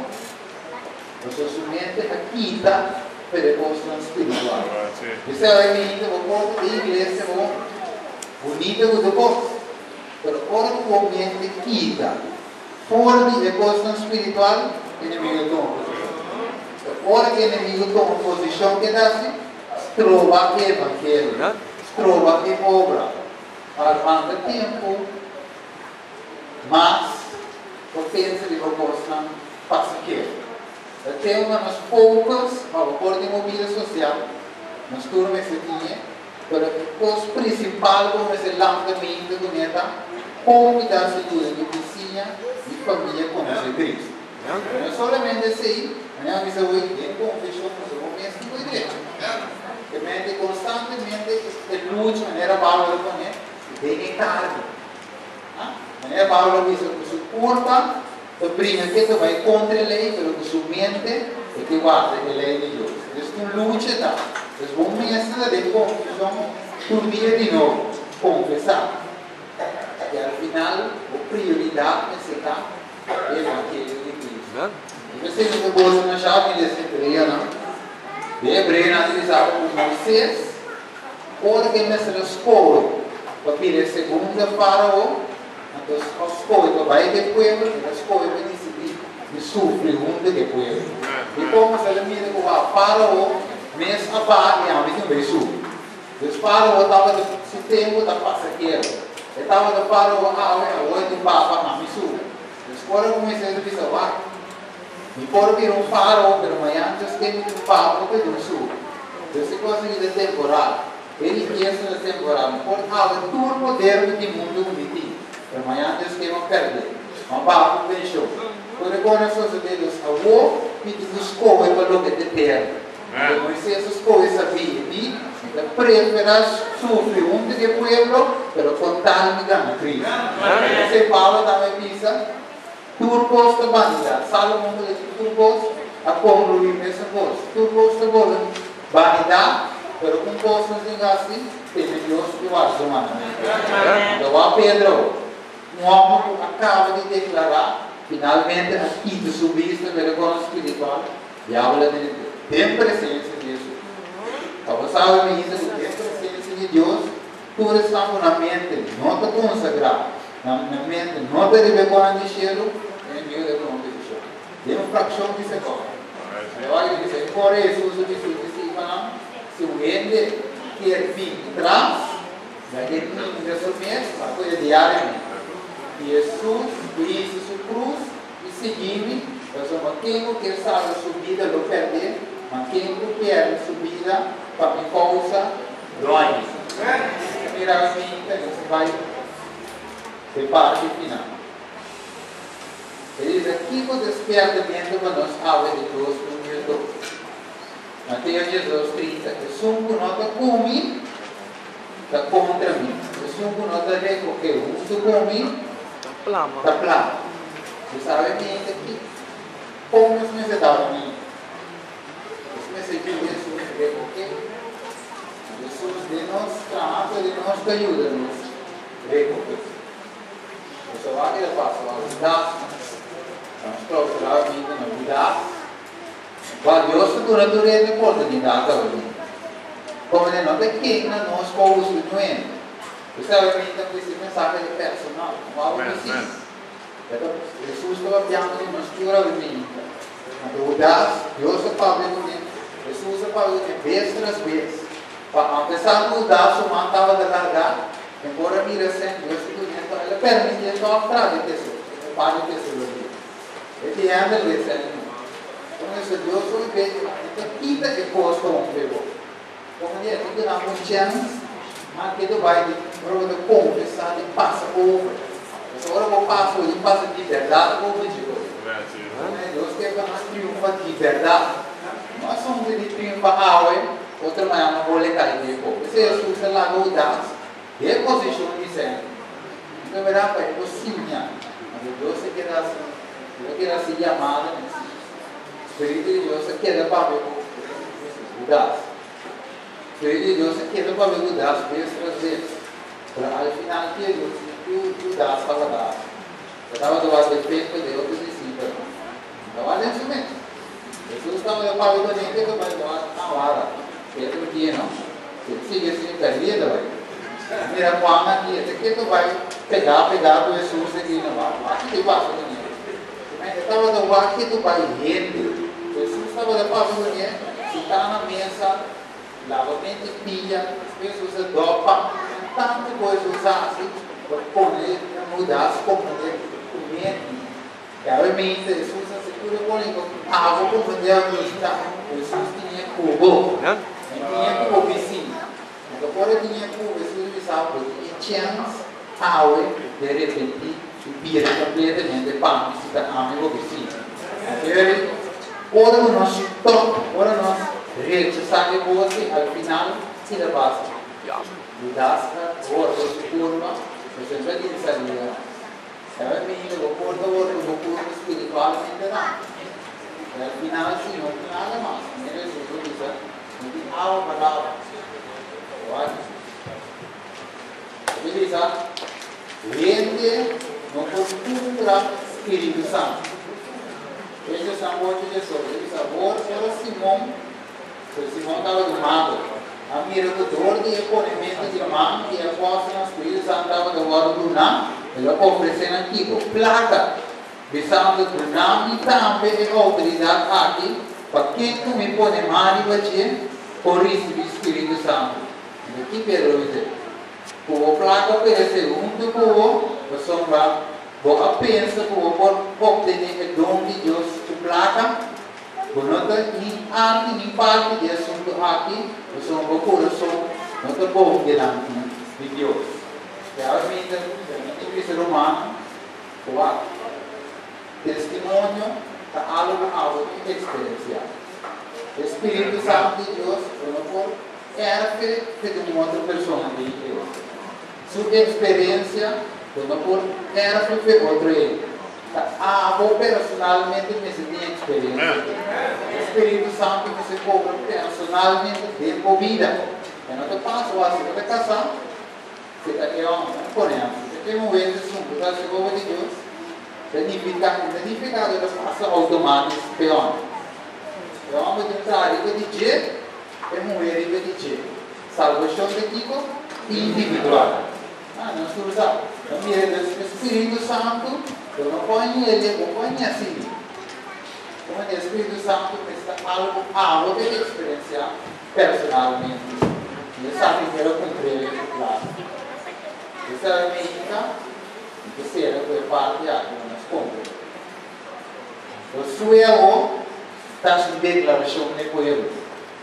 Você somente aqui está para a construção espiritual. Isso é o ponto da igreja bonita do povo. Mas quando o ambiente quita, fora da construção espiritual, o inimigo toma posição. Ora que o inimigo toma posição que dá-se, trova o evangelho, trova a obra, armando tempo, mas eu penso que a construção passa aqui. Tem umas poucas, a favor de mobília social, nas turmas que tinha, para o principal, como esse lançamento do meta, como dar ajuda de vizinha e família com o Cristo. Não é somente assim, mas eu disse hoje, tem confissão, mas eu começo com a igreja. Realmente, constantemente, luta de maneira válvula com ele, e tem carga. Maneira válvula, isso é curva. O primeiro que tu vai contra a lei, mas o sua mente é que guarda a lei de Deus. Então, tu luta, tá? Então, vamos começar de confissão, por dia de novo, confessar. E, ao final, a prioridade é ser o Evangelho de Cristo. E você não pode na chave desse Hebreu, não? De Hebreu, nós utilizamos com Moisés, porque nessa escola, para pedir segunda faraó, então, as coisas vai de pueblo, as coisas vai de sofrer muito de pueblo. E como se ele mira com o faraó, mesmo a barra, e a mim também sofre. Então, o faraó estava no tempo da passaqueira. Ele estava no faraó, hoje do papa, mas me sofre. Então, agora comecei a dizer, e por vir faraó, pelo manhã, já tem um papa que não sofre. Então, se conseguir a temporada, ele pensa na temporada, por todo o poder do mundo bonito. Amanhã Deus quer perder. Mas para o show. Quando agora nós sabemos a avó, e dos coisas para o que te perde. Moisés as coisas sabia e preferas sofrer de pueblo, pero contar me gana Cristo. Você fala da minha visa, turbos de vanidade. Salomão diz turbos a concluir essa voz. Turbos de vanidade, pero com voz nos diga assim, tem Deus que vai tomar. Então a Pedro um homem que acaba de declarar, finalmente, aqui de subir esta vergonha espiritual, e habla de ter presença de Jesus. Então, sabe, menina, que ter presença de Deus, tudo está na mente, não está consagrado, na mente, não está de vergonha de cheiro, é meio de vergonha de cheiro. Tem uma fração de segundo. Eu acho que se for Jesus, o discípulo, se o ende quer vir atrás, vai ter que resolver a coisa diariamente. Jesus disse sua cruz e seguir-me. Eu sou quem quer saber a sua vida, não perder, mas quem quer a sua vida para me causa glória. Primeiramente, você vai ser parte final. Ele diz aqui o despertamento para nós, aula de Deus, número 2. Mateus 30, que sumo nota come, está contra mim. Que sumo nota recolher, o come, está plano. Você sabe que ainda aqui, como nós necessitamos mim? Nós necessitamos Jesus recolher. Jesus de nós trata, de nós que ajuda-nos recolher. Você vai que passa a vida, nós procurar a vida na vida. Valioso durante a oportunidade também. Como ele não tem que nós povos não é. Você sabe que ainda precisa mensagem de personal, algo assim. Então, Jesus estava piando de nós que era o menino. Então, Deus é Pablo com ele. Jesus é Pablo com ele, vez tras vez. Apesar de mudar, sua mão estava de largar, embora mira sempre, Deus é então ele permite ele só atrás de pessoas. Ele para de pessoas. Ele anda ali, certo? Então, esse Deus foi feito, então, quita que posto um pegou. Como ele é, tudo na chance, mas que tu vai de confessar, de passa over. Agora eu passo, ele passa de verdade ou de hoje. Deus quer que nós triunfa de verdade. Nós somos de triunfa outra manhã não vou ler cair de pouco. Se Jesus se largou das, é posição de sempre. Então, verá, pai, eu sim, mas Deus se quer assim, eu quero ser chamado, Espírito de Deus se quer para ver. das. Filho de Deus é aquele para ver o das vezes tras vezes. Al final que o das fala das. Eu estava do lado de feito de outros discípulos. Então, olha isso mesmo. Jesus estava falando também que eu vou na hora. Pedro dia não. Ele sigue assim, perdido, vai. Mira quando aqui, até que tu vai pegar o Jesus aqui na hora. Aqui tu vai fazer. Mas eu estava do lado que tu vai render. Jesus estava falando também, se está na mesa, lava bem de pilha, Jesus dopa, tanta coisa usar assim, para poder mudar as comunidades, comer. Realmente, Jesus assegura comigo, água para poder ajudar. Jesus tinha cubo, tinha cubo vizinho. Agora tinha cubo, Jesus precisava de chance, água, de repente, e vira completamente para me amigo vizinho. Ora nós top, ora nós rechaçamos você, ao final, se dá basta. Mudasca, ora você curva, você já tem saída. É bem, o curva espiritualmente não. Ao final, sim, no final é mais. Primeiro Jesus diz, não tem alma para alma. Ele diz, rende no cultura Espírito Santo. Esse é o sabor de Jesus. Esse sabor era Simão. Simão estava do mago. A mirador de economia de mão que apóstolo nas Espírito Santo estava do lado do Nam. Ele oferecendo aqui, placa. Visando do Nam e também a autoridade aqui. Para quem tu me põe mal e vai por isso o Espírito Santo. Aqui Pedro diz. O placa ofereceu do povo, o sombra. Boa pensa que o obter o dom de Deus de placa, nota em arte, em parte de assunto aqui, o som coração, nota bom delante de Deus. Realmente, em ser humano, o testemunho da algo experiencial. O Espírito Santo de Deus, era feito de uma outra pessoa de Deus. Sua experiência era para outro ele. Eu personalmente me senti experiência. O Espírito Santo me se cobra personalmente de vida. Eu não te passo assim, eu te casar. Se é por exemplo, se tem vez assunto da segunda de Deus, significado da passa automática peão. Eu amo de entrar e de dizer, é mulher e de dizer. Salvação de tipo individual. Não se usa. A minha do Espírito Santo, eu não conheço ele, eu conheço ele. Como o Espírito Santo está algo de experienciar personalmente. Ele sabe que eu comprei ele lá. Isso é a minha que será por parte aqui nas compras. O suelo está em declaração de poema.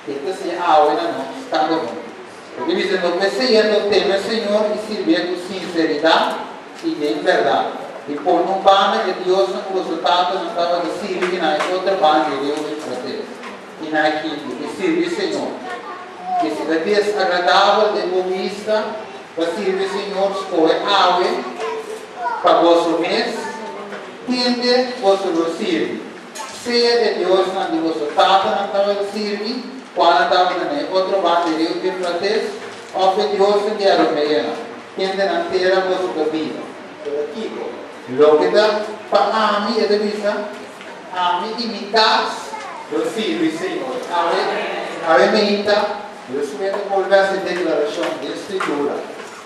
Então, se a aula não está bom. Porque dizendo que se eu temo o Senhor e servir com sinceridade e de verdade. E por um banda que Deus não resultado não estava de servir na outra banda de Deus para Deus. E na equipe, de servir o Senhor. Que se da vez agradável de boa vista, para servir o Senhor, escolhe água para vosso mês, tende vosso servir. Se é de Deus não de vosso tata não estava de servir, quando estava na outra banda de Deus para Deus, ou que Deus não quer o meio, tende não ter a vossa vida. Lo que dá para mim é de vista, a mim imitar o filho do Senhor. A imita, eu sou volver essa declaração de escritura,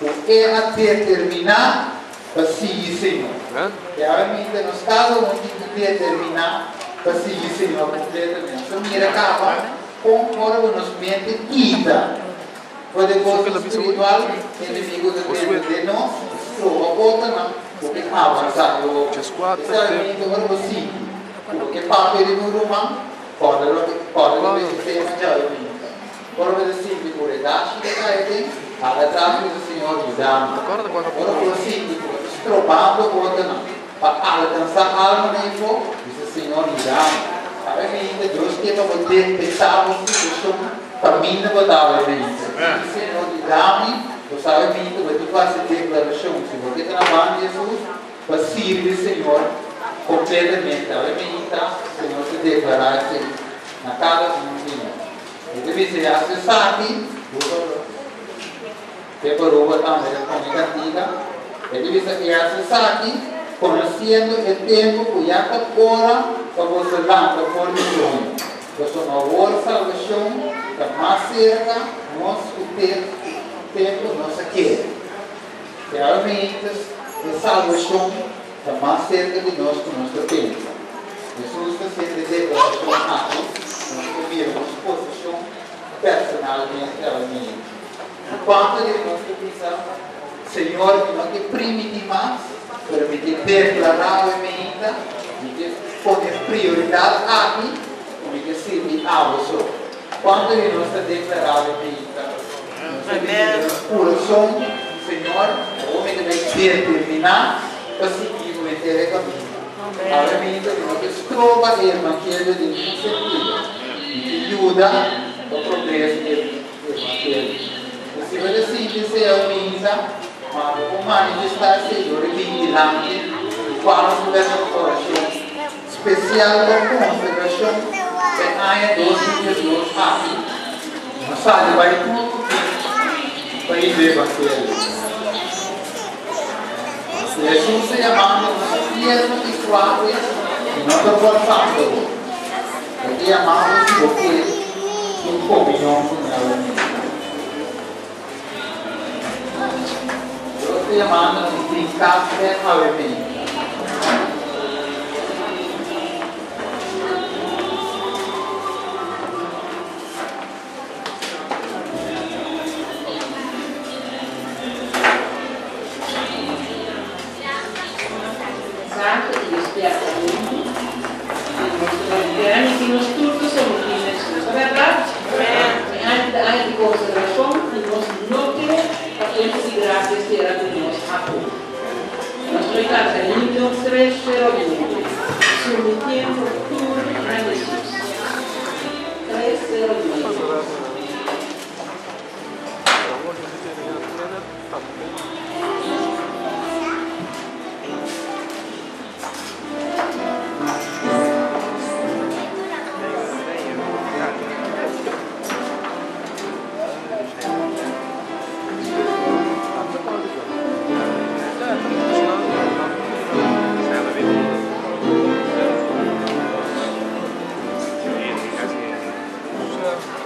o que a determinar para seguir o Senhor. E a imita nos casos onde determinar para seguir o Senhor completamente. Então, mira acaba com o nos mente quita. O depósito espiritual, inimigo de nós, trova volta não. Porque avançar eu necessariamente agora você porque papel de um romano pode ver que já é agora ver assim de curidade que tem atrás do Senhor de dama agora você estropando o outro não para alcançar a alma nem for diz o Senhor de dama sabe que Deus quer para poder pensar uma situação para mim não botar o Senhor de dama. Você sabe que tu faz a declaração, se você está na mão de Jesus, para servir o Senhor completamente. Sabe que o Senhor se declarar assim, na casa do Senhor. Deve ser acessati, che per ora è negativa, e deve essere acessati conoscendo il tempo che ha ora per vostra lampa por missão. Questa è una buona salvazione che mais cerca nós o tempo nossa quer. Realmente a salvação que mais cerca de nós com nosso tempo. Jesus está sempre declarando nós vivemos posição personalmente realmente. Enquanto nós precisamos, Senhor, que nós que primitivas permitir declarar a mente, que poder prioridade aqui, que servir a você. Quando nós está declarando a mente, nós coração, Senhor, o homem deve determinar para seguir o inteiro caminho. A mente nós escrova o evangelho de Jesus e que ajuda ao progresso do evangelho. Se você assim dizer a mente, mas o manifestar Senhor vigilante, qual é o nosso coração, especial da consagração, que há dois Jesus aqui. Mas sabe, vai tudo para ir ver o evangelho. Jesus se chamando tierno e suave, não estou forçando. Porque amamos porque em comunhão com ela. Eu te amando em brincar com a bebê. Santo e expiatoriamente, que nós todos somos Jesus, verdade? Antes de consagração, nós não temos a fuente de graça que era de nós a pouco. Nós tocamos em nível 3, 0, 2, submetendo tudo a Jesus. 3, 0, 2. Sure.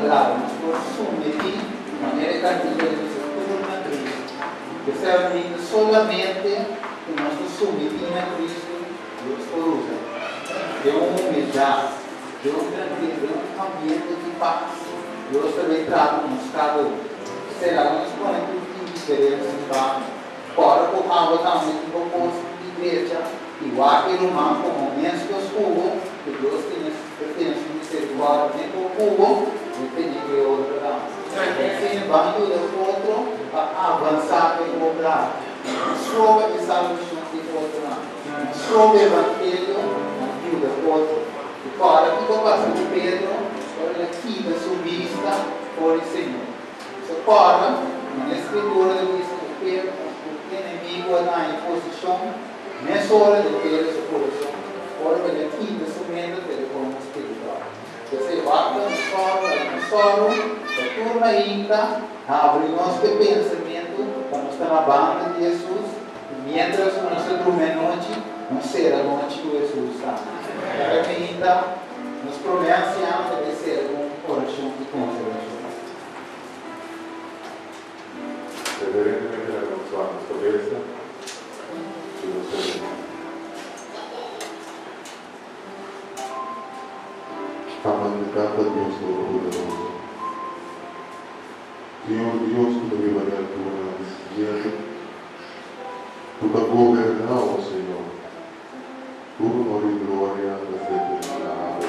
agrada-nos por submeter de maneira cativa de tudo na Cristo. Que serve solamente que nós nos submetimos a Cristo, Deus por usa. De uma humildade, de um tranquilo, de um ambiente de paz. Deus também trata nos cada um. Será nos põe tudo que queremos limpar. Fora por água também do propósito de igreja. Igual que o humano com momentos que os cubos, que Deus tem misericórdia nem por cubo, e tem que outra não. Sem embargo, o outro a avançar pelo outro. Sobre a salvação do outro não. Sobre o evangelho, ajuda o outro. E fora que eu passo com Pedro, olha aqui da sua vista, por o Senhor. Isso fora, na escritura diz que Pedro, o inimigo está em posição. Nessa hora de ter essa posição, hora de aqui da sua mente, ele como espiritual. Você vai no solo, a turma ainda abre nosso pensamento para nós estar na banda de Jesus, e mientras nós dormimos à noite, não será a noite que Jesus está. Ainda nos promete de ser um coração de conservação. Reverentemente abençoar nuestra cabeza. Amando Deus Todo-Poderoso. Senhor Deus, tu viva na tua esquerda, tu da governar, Senhor, tu honor e glória da eternidade.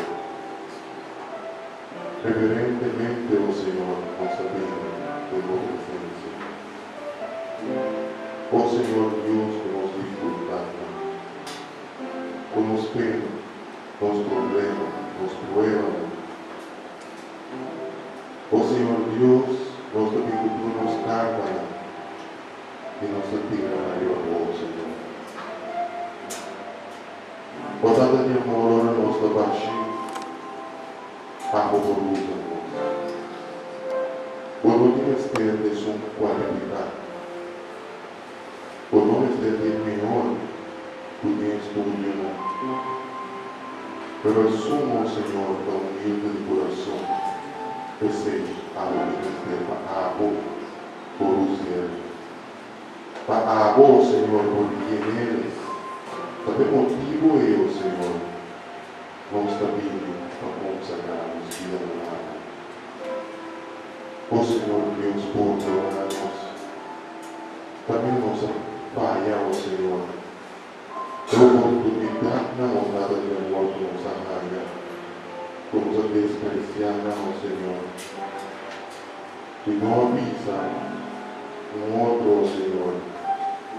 Reverentemente, ó Senhor, nossa vida, tua presença. Ó Senhor Deus, que nos dificulta, que nos pena, nos problemas, nos pruebas. Ó Senhor Deus, nós também que tu nos carga e nos atira a Senhor. Ó Tata de amor, ora nós da baixinha, a roborosa. O nome estende são qualificado. O nome estende melhor do que estudo. Pero sumo, Senhor, tão humilde de coração, que seja a obedecer para a boca, por usar. Para a boca, Senhor, porque neles, também motivo eu, Senhor, não está vindo para consagrar-nos vida do lado. Ó Senhor Deus, por perdoar-nos, também nos falha, ó Senhor, a oportunidade na vontade de amor que nos arranha, vamos a despreciar, não, Senhor. E não avisa outro, Senhor,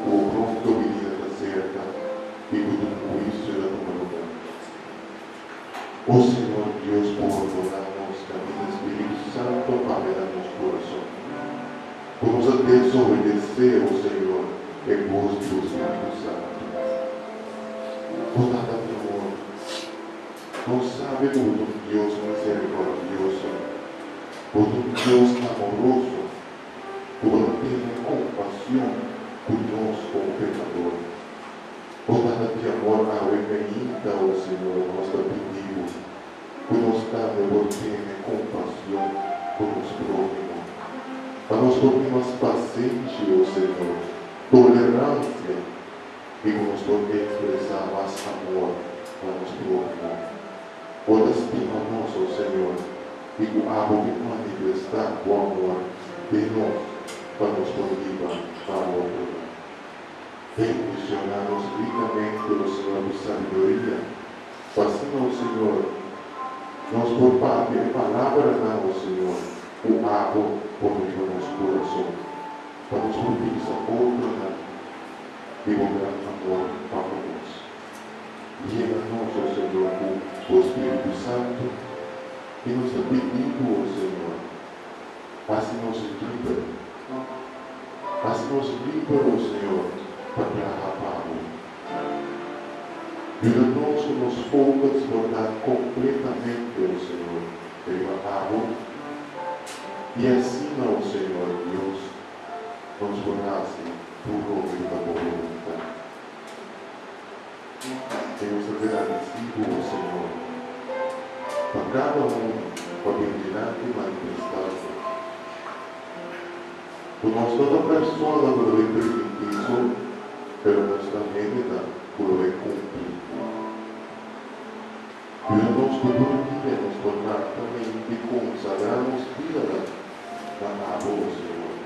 o pronto obediência certa e do juízo da tua lugar. Ó Senhor Deus, por ordenar-nos a vida Espírito Santo para dar nos coração. Vamos a desobedecer, ó Senhor, e gosto do Espírito Santo. Por nada de amor, não sabe por um Deus misericordioso, por um Deus amoroso, por ter compaixão por nós como pecadores. Por nada de amor arrependida, ó Senhor, nós te pedimos, por nos dar por ter compaixão por nos próximos, para nós tornarmos pacientes, ó Senhor, tolerância, e nos poder expressar mais amor para os próximos. Pode estimar-nos, ó Senhor, e o amor de manifestar o amor de nós para nos poder para o outro. Impressionar-nos ricamente pelo Senhor de sabedoria, assim, ó Senhor, nos por parte de palavra, não, ó Senhor, o amor por meio do nosso coração, para nos poder outra e o grande amor para nós. Llena-nos, ó Senhor, com o Espírito Santo, e nos pedindo, ó Senhor, assim nos livra, ó Senhor, para a ajuda-nos que nos poupa desbordar completamente, ó Senhor, pela água, e assim, ó Senhor Deus, nos tornasse por nome da boa vontade. Temos agradecido, ó Senhor, para cada um brilhante e manifestado. Conozco a persona que lo he permitido, pero nuestra mente lo he cumplido. Ayúdanos que por ti nos correctamente consagramos vida a vos, Señor.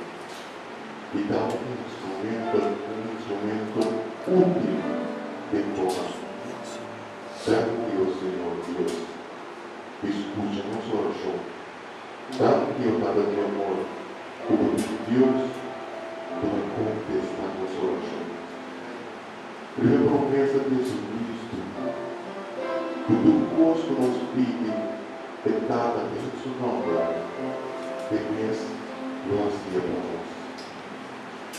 Y da un instrumento útil de toda. Gracias, Señor Dios. Escúchanos oración. Gracias, Padre de amor, por Dios, por contestar nuestra oración. Primera promesa de Jesucristo, que tu costo nos pide, petada en su nombre, tenías lo hacía para nós.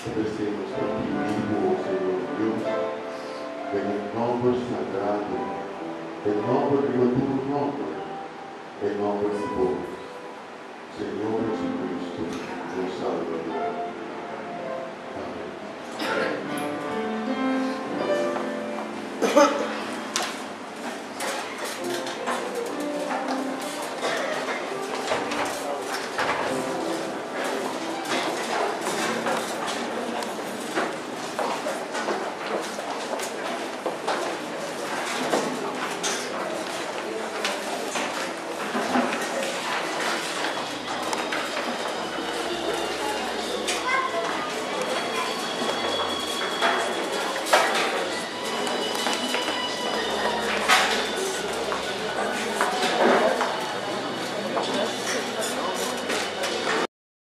Agradecemos a ti mismo, Señor Dios, en el nombre sagrado, el nombre de tu nombre, el nombre de vos, Señor Jesucristo, nos salva. Amén.